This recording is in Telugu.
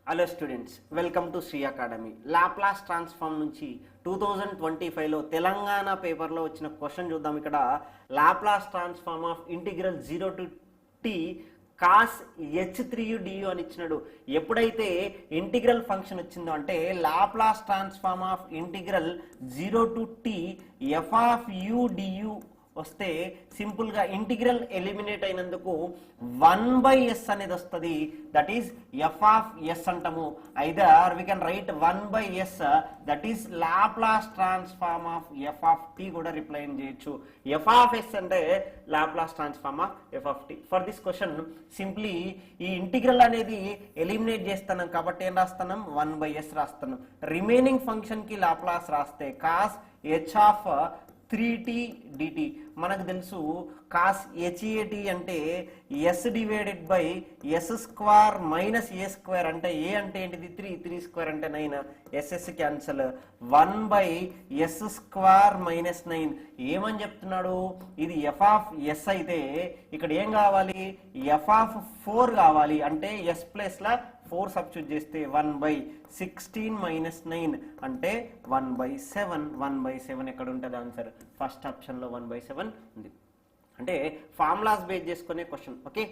Hello students, welcome to Shri Academy. Laplace transform నుంచి 2025లో తెలంగాణ పేపర్లో వచ్చిన క్వశ్చన్ చూద్దాం. ఇక్కడ Laplace transform of integral 0 to t cos h3u అని ఇచ్చినాడు. ఎప్పుడైతే ఇంటిగ్రల్ ఫంక్షన్ వచ్చిందో అంటే Laplace transform of integral 0 to t f of u du వస్తే సింపుల్ గా ఇంటిగ్రల్ ఎలిమినేట్ అయినందుకు 1/s అనేది వస్తుంది. That is F of S అంటాము. Either we can write 1/s that is Laplace transform of F of tea కూడా రిప్లైన్ చేయొచ్చు. ఎఫ్ ఆఫ్ ఎస్ అంటే Laplace transform of F of t. For this question simply ఈ ఇంటిగ్రల్ అనేది ఎలిమినేట్ చేస్తున్నాం కాబట్టి ఏం రాస్తున్నాం, 1/s రాస్తున్నాం. రిమైనింగ్ ఫంక్షన్ కి లాప్లాస్ రాస్తే cos h of 3t dt మనకు తెలుసు. కాస్ hAt అంటే s divided by s square minus a square అంటే a అంటే ఏంటిది 3 స్క్వేర్ అంటే 9 ss cancel 1/s square minus 9. ఏమని చెప్తున్నాడు, ఇది f ఆఫ్ s అయితే ఇక్కడ ఏం కావాలి, f ఆఫ్ 4 కావాలి. అంటే s ప్లస్ లా 4 సబ్స్టిట్యూట్ చేస్తే 1/16 మైనస్ 9 అంటే 1/7. 1/7 ఎక్కడ ఉంటుంది ఆన్సర్, ఫస్ట్ ఆప్షన్ లో 1/7 ఉంది. అంటే ఫార్ములాస్ బేస్ చేసుకునే క్వశ్చన్. ఓకే.